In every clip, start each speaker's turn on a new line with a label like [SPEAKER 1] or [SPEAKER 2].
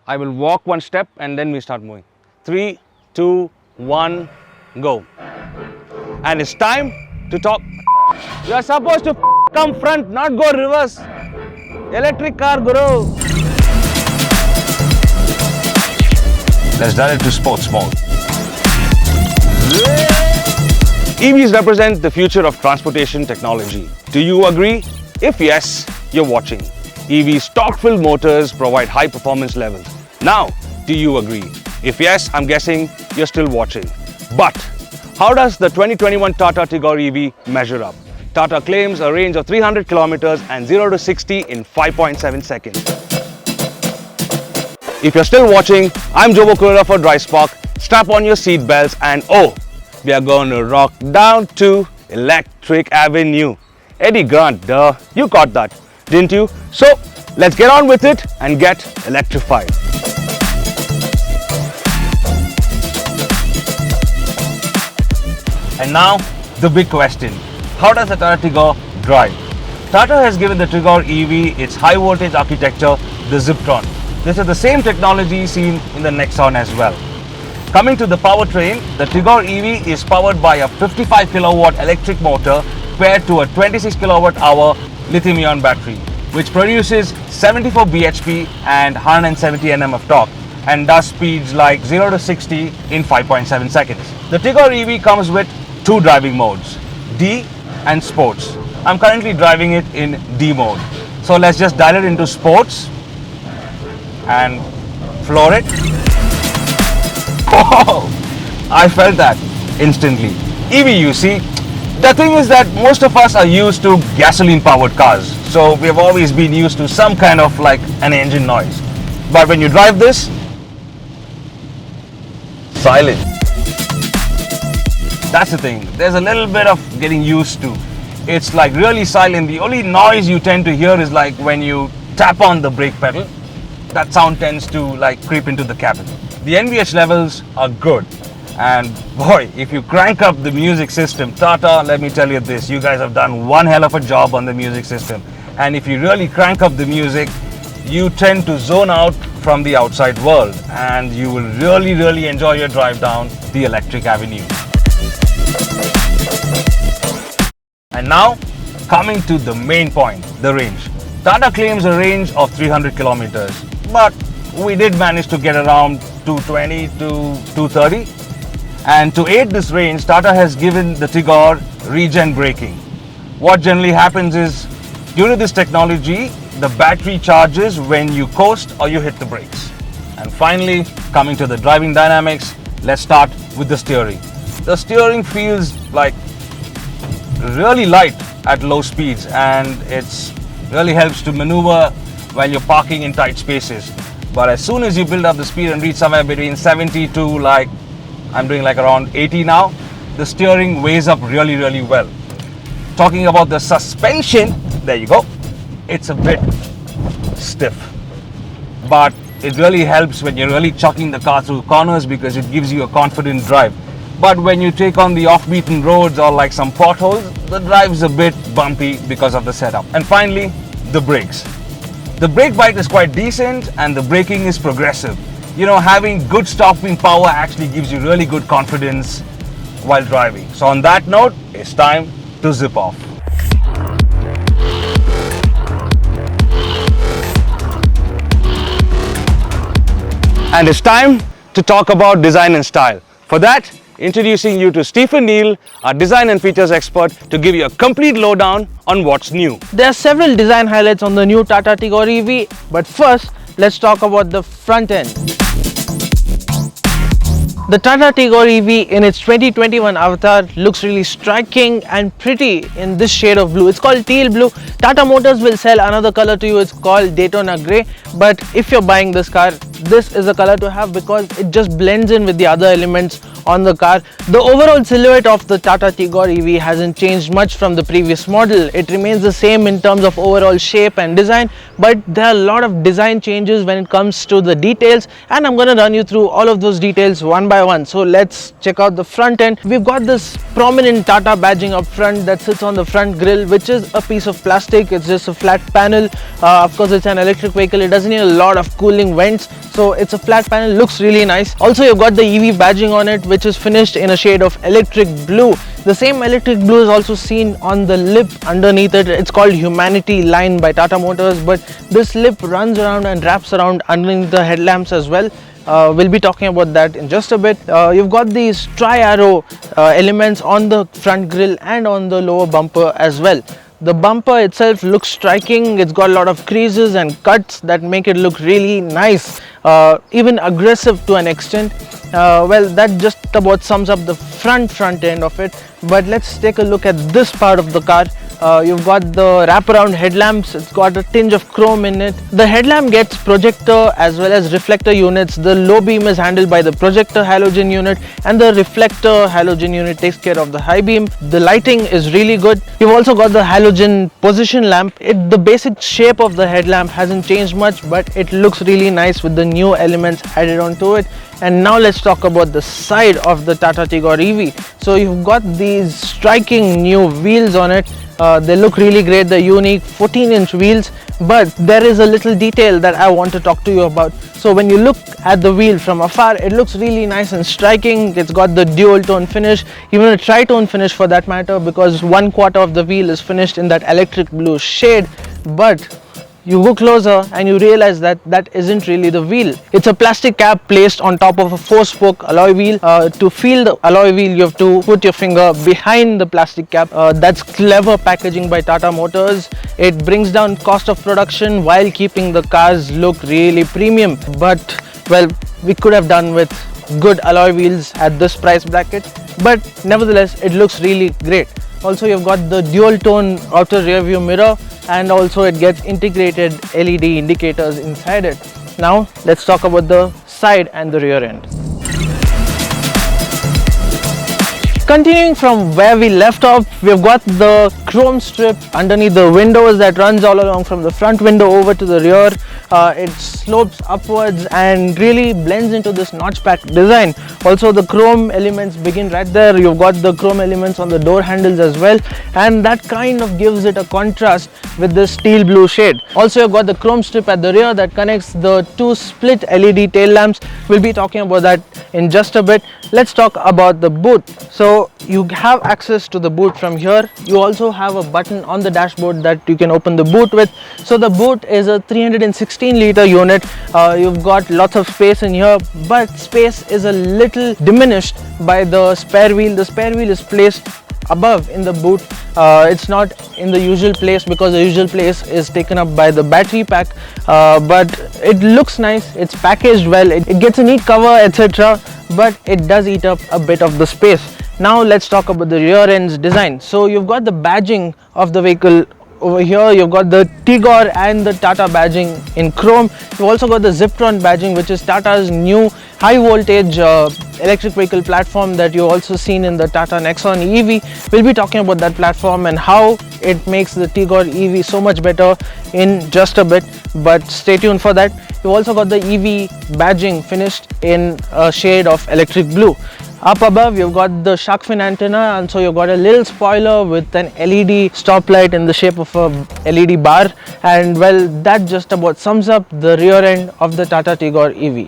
[SPEAKER 1] I will walk one step and then we start moving. 3, 2, 1, go. And it's time to talk. You are supposed to come front, not go reverse. Electric car, guru. Let's dive into sports mode. EVs represent the future of transportation technology. Do you agree? If yes, you're watching. EVs torque-filled motors provide high performance levels. Now, do you agree? If yes, I'm guessing you're still watching. But how does the 2021 Tata Tigor EV measure up? Tata claims a range of 300 kilometers and 0 to 60 in 5.7 seconds. If you're still watching, I'm Jobo Kurera for Dry Spark. Strap on your seat belts and we are going to rock down to Electric Avenue. Eddie Grant, duh, you caught that, didn't you? So let's get on with it and get electrified. And now, the big question. How does the Tata Tigor drive? Tata has given the Tigor EV its high voltage architecture, the Ziptron. This is the same technology seen in the Nexon as well. Coming to the powertrain, the Tigor EV is powered by a 55 kilowatt electric motor paired to a 26 kilowatt hour lithium-ion battery, which produces 74 bhp and 170 Nm of torque and does speeds like 0 to 60 in 5.7 seconds. The Tigor EV comes with two driving modes, D and Sports. I'm currently driving it in D mode. So let's just dial it into Sports and floor it. Oh, I felt that instantly. EV, you see, the thing is that most of us are used to gasoline powered cars. So we have always been used to some kind of like an engine noise. But when you drive this, silent. That's the thing. There's a little bit of getting used to. It's like really silent. The only noise you tend to hear is like when you tap on the brake pedal. That sound tends to like creep into the cabin. The NVH levels are good. And boy, if you crank up the music system, Tata, let me tell you this, you guys have done one hell of a job on the music system. And if you really crank up the music, you tend to zone out from the outside world and you will really enjoy your drive down the Electric Avenue. And now, coming to the main point, the range. Tata claims a range of 300 kilometers, but we did manage to get around 220 to 230. And to aid this range, Tata has given the Tigor regen braking. What generally happens is, due to this technology, the battery charges when you coast or you hit the brakes. And finally, coming to the driving dynamics, let's start with the steering. The steering feels like really light at low speeds and it's really helps to maneuver while you're parking in tight spaces. But as soon as you build up the speed and reach somewhere between 70 to like, I'm doing like around 80 now, the steering weighs up really well. Talking about the suspension, there you go, it's a bit stiff. But it really helps when you're really chucking the car through corners because it gives you a confident drive. But when you take on the off-beaten roads or like some potholes, the drive's a bit bumpy because of the setup. And finally, the brakes. The brake bite is quite decent and the braking is progressive. You know, having good stopping power actually gives you really good confidence while driving. So on that note, it's time to zip off. And it's time to talk about design and style. For that, introducing you to Stephen Neal, our design and features expert, to give you a complete lowdown on what's new.
[SPEAKER 2] There are several design highlights on the new Tata Tigor EV, but first, let's talk about the front end. The Tata Tigor EV in its 2021 avatar looks really striking and pretty in this shade of blue. It's called teal blue. Tata Motors will sell another color to you. It's called Daytona Grey. But if you're buying this car, this is a color to have because it just blends in with the other elements on the car. The overall silhouette of the Tata Tigor EV hasn't changed much from the previous model. It remains the same in terms of overall shape and design, but there are a lot of design changes when it comes to the details, and I'm going to run you through all of those details one by one. So let's check out the front end. We've got this prominent Tata badging up front that sits on the front grille, which is a piece of plastic. It's just a flat panel. Of course, it's an electric vehicle. It doesn't need a lot of cooling vents, so it's a flat panel, looks really nice. Also, you've got the EV badging on it, which is finished in a shade of electric blue. The same electric blue is also seen on the lip underneath it. It's called Humanity line by Tata Motors, but this lip runs around and wraps around underneath the headlamps as well. We'll be talking about that in just a bit. You've got these tri-arrow elements on the front grille and on the lower bumper as well. The bumper itself looks striking. It's got a lot of creases and cuts that make it look really nice, even aggressive to an extent. Well, that just about sums up the front end of it. But let's take a look at this part of the car. You've got the wraparound headlamps. It's got a tinge of chrome in it. The headlamp gets projector as well as reflector units. The low beam is handled by the projector halogen unit, and the reflector halogen unit takes care of the high beam. The lighting is really good. You've also got the halogen position lamp. The basic shape of the headlamp hasn't changed much, but it looks really nice with the new elements added onto it. And now let's talk about the side of the Tata Tigor EV. So you've got these striking new wheels on it. They look really great. They're unique 14-inch wheels, but there is a little detail that I want to talk to you about. So when you look at the wheel from afar, it looks really nice and striking. It's got the dual tone finish, even a tri-tone finish for that matter, because 1/4 of the wheel is finished in that electric blue shade. But you go closer and you realize that that isn't really the wheel. It's a plastic cap placed on top of a 4-spoke alloy wheel. To feel the alloy wheel, you have to put your finger behind the plastic cap. That's clever packaging by Tata Motors. It brings down cost of production while keeping the cars look really premium. But well, we could have done with good alloy wheels at this price bracket, but nevertheless it looks really great. Also, you've got the dual tone outer rear view mirror, and also it gets integrated LED indicators inside it. Now let's talk about the side and the rear end. Continuing from where we left off, we've got the chrome strip underneath the windows that runs all along from the front window over to the rear. It slopes upwards and really blends into this notchback design. Also, the chrome elements begin right there. You've got the chrome elements on the door handles as well, and that kind of gives it a contrast with the steel blue shade. Also, you've got the chrome strip at the rear that connects the two split LED tail lamps. We'll be talking about that in just a bit. Let's talk about the boot. So you have access to the boot from here. You also have a button on the dashboard that you can open the boot with. So the boot is a 316-liter unit. You've got lots of space in here, but space is a little diminished by the spare wheel. The spare wheel is placed above in the boot. It's not in the usual place because the usual place is taken up by the battery pack, but it looks nice. It's packaged well. It gets a neat cover, etc., but it does eat up a bit of the space. Now let's talk about the rear end's design. So you've got the badging of the vehicle over here. You've got the Tigor and the Tata badging in chrome. You've also got the Ziptron badging, which is Tata's new high voltage electric vehicle platform that you've also seen in the Tata Nexon EV. We'll be talking about that platform and how it makes the Tigor EV so much better in just a bit, but stay tuned for that. You've also got the EV badging finished in a shade of electric blue. Up above, you've got the shark fin antenna, and so you've got a little spoiler with an LED stoplight in the shape of a LED bar, and well, that just about sums up the rear end of the Tata Tigor EV.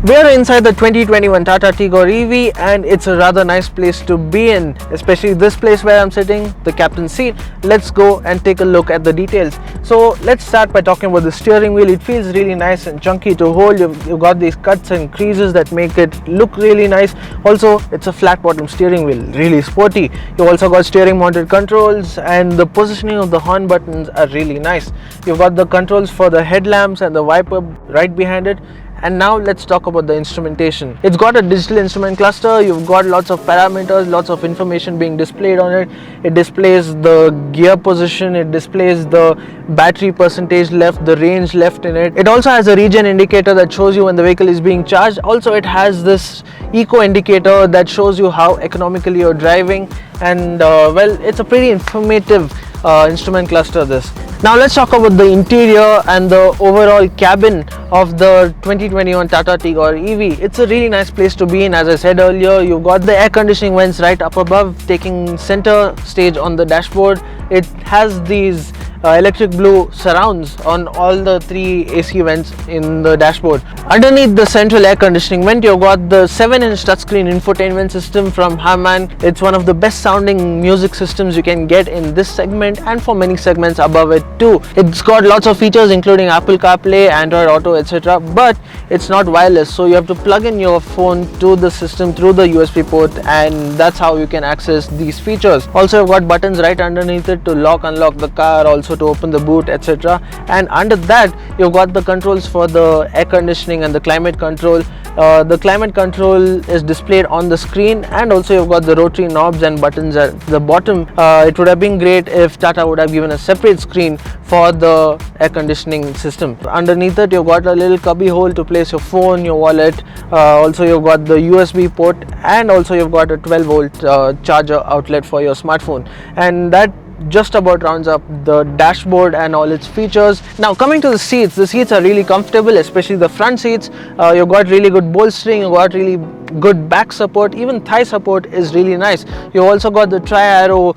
[SPEAKER 2] We are inside the 2021 Tata Tigor EV, and it's a rather nice place to be in, especially this place where I'm sitting, the captain's seat. Let's go and take a look at the details. So let's start by talking about the steering wheel. It feels really nice and chunky to hold. You've got these cuts and creases that make it look really nice. Also, it's a flat bottom steering wheel, really sporty. You've also got steering mounted controls, and the positioning of the horn buttons are really nice. You've got the controls for the headlamps and the wiper right behind it. And now let's talk about the instrumentation. It's got a digital instrument cluster. You've got lots of parameters, lots of information being displayed on it. It displays the gear position, it displays the battery percentage left, the range left in it. It also has a regen indicator that shows you when the vehicle is being charged. Also, it has this eco indicator that shows you how economically you're driving, and well, it's a pretty informative instrument cluster this. Now let's talk about the interior and the overall cabin of the 2021 Tata Tigor EV. It's a really nice place to be in. As I said earlier, you've got the air conditioning vents right up above, taking center stage on the dashboard. It has these electric blue surrounds on all the 3 AC vents in the dashboard. Underneath the central air conditioning vent, you've got the 7-inch touchscreen infotainment system from Harman. It's one of the best sounding music systems you can get in this segment and for many segments above it too. It's got lots of features including Apple CarPlay, Android Auto, etc. But it's not wireless, so you have to plug in your phone to the system through the USB port, and that's how you can access these features. Also, you've got buttons right underneath it to lock, unlock the car, also to open the boot, etc. And under that, you've got the controls for the air conditioning and the climate control. The climate control is displayed on the screen, and also you've got the rotary knobs and buttons at the bottom. It would have been great if Tata would have given a separate screen for the air conditioning system. Underneath it, you've got a little cubby hole to place your phone, your wallet. Also, you've got the USB port, and also you've got a 12-volt charger outlet for your smartphone. And that just about rounds up the dashboard and all its features. Now coming to the seats are really comfortable, especially the front seats. You've got really good bolstering, you've got really good back support, even thigh support is really nice. You've also got the tri-arrow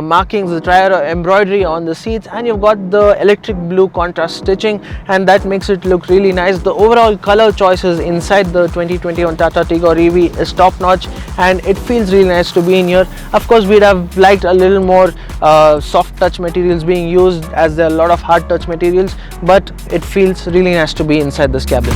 [SPEAKER 2] markings, the tri-arrow embroidery on the seats, and you've got the electric blue contrast stitching, and that makes it look really nice. The overall color choices inside the 2021 Tata Tigor EV is top notch, and it feels really nice to be in here. Of course, we'd have liked a little more soft touch materials being used, as there are a lot of hard touch materials, but it feels really nice to be inside this cabin.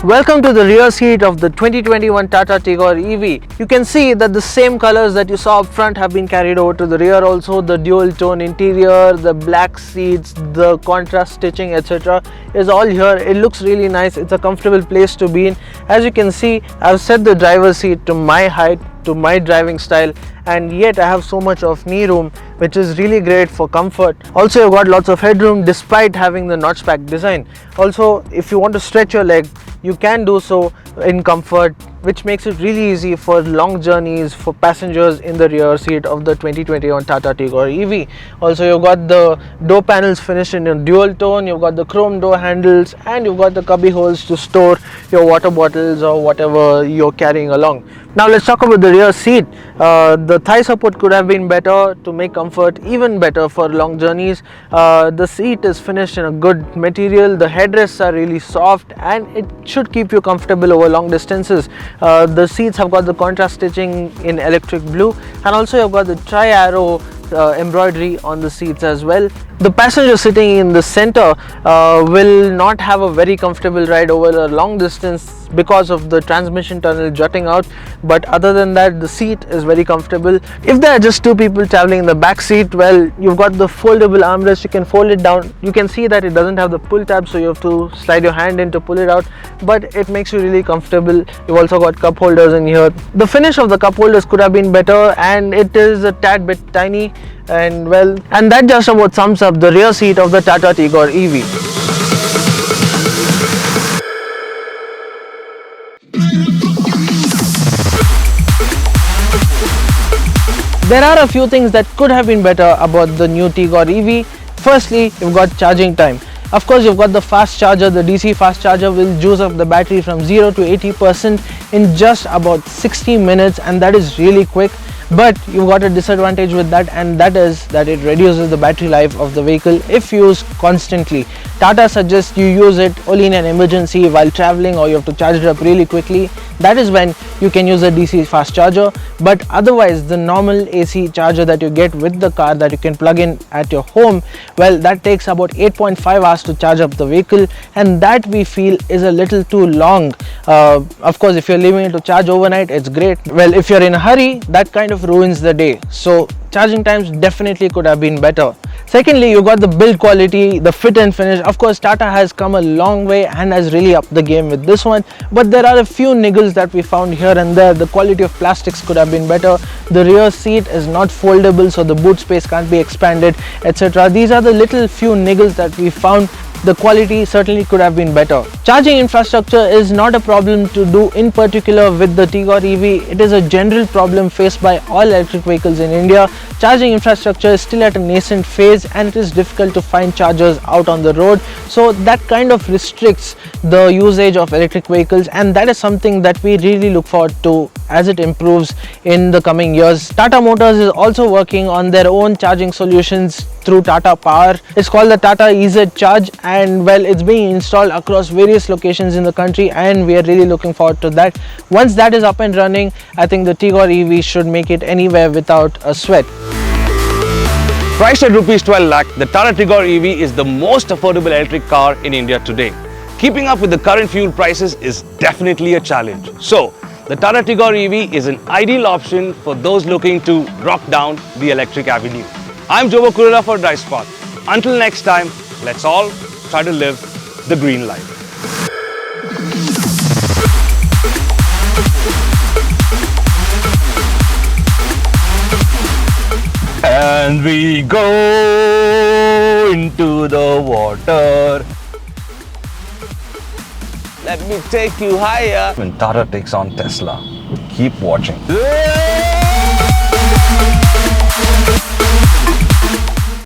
[SPEAKER 2] Welcome to the rear seat of the 2021 Tata Tigor EV. You can see that the same colors that you saw up front have been carried over to the rear also. The dual tone interior, the black seats, the contrast stitching, etc. is all here. It looks really nice. It's a comfortable place to be in. As you can see, I've set the driver's seat to my height, to my driving style, and yet I have so much of knee room, which is really great for comfort. Also, you've got lots of headroom despite having the notchback design. Also, if you want to stretch your leg, you can do so in comfort, which makes it really easy for long journeys for passengers in the rear seat of the 2021 Tata Tigor EV. Also, you've got the door panels finished in a dual tone, you've got the chrome door handles, and you've got the cubby holes to store your water bottles or whatever you're carrying along. Now let's talk about the rear seat. The thigh support could have been better to make comfort even better for long journeys. The seat is finished in a good material, the headrests are really soft, and it should keep you comfortable over long distances. The seats have got the contrast stitching in electric blue, and also you've got the tri-arrow embroidery on the seats as well. The passenger sitting in the center will not have a very comfortable ride over a long distance because of the transmission tunnel jutting out, but other than that, the seat is very comfortable. If there are just two people traveling in the back seat, well, you've got the foldable armrest. You can fold it down. You can see that it doesn't have the pull tab, so you have to slide your hand in to pull it out, but it makes you really comfortable. You've also got cup holders in here. The finish of the cup holders could have been better, and it is a tad bit tiny, and well, and that just about sums up the rear seat of the Tata Tigor EV. There are a few things that could have been better about the new Tigor EV. Firstly, you've got charging time. Of course, you've got the fast charger. The DC fast charger will juice up the battery from 0 to 80% in just about 60 minutes, and that is really quick. But you've got a disadvantage with that, and that is that it reduces the battery life of the vehicle if used constantly. Tata suggests you use it only in an emergency while traveling, or you have to charge it up really quickly. That is when you can use a DC fast charger, but otherwise the normal AC charger that you get with the car that you can plug in at your home, well, that takes about 8.5 hours to charge up the vehicle, and that we feel is a little too long. Of course, if you're leaving it to charge overnight, it's great. Well, if you're in a hurry, that kind of ruins the day. So charging times definitely could have been better. Secondly, you got the build quality, the fit and finish. Of course, Tata has come a long way and has really upped the game with this one, but there are a few niggles that we found here and there. The quality of plastics could have been better. The rear seat is not foldable, so the boot space can't be expanded, etc. These are the little few niggles that we found. The quality certainly could have been better. Charging infrastructure is not a problem to do in particular with the Tigor EV. It is a general problem faced by all electric vehicles in India. Charging infrastructure is still at a nascent phase and it is difficult to find chargers out on the road. So that kind of restricts the usage of electric vehicles, and that is something that we really look forward to as it improves in the coming years. Tata Motors is also working on their own charging solutions through Tata Power. It's called the Tata EZ Charge, and well, it's being installed across various locations in the country, and we are really looking forward to that. Once that is up and running, I think the Tigor EV should make it anywhere without a sweat.
[SPEAKER 1] Priced at rupees 12 lakh, the Tata Tigor EV is the most affordable electric car in India today. Keeping up with the current fuel prices is definitely a challenge. So, the Tata Tigor EV is an ideal option for those looking to rock down the electric avenue. I'm Jobo Kurera for Drive Spark. Until next time, let's all try to live the green life. And we go into the water. Let me take you higher. When Tata takes on Tesla, keep watching.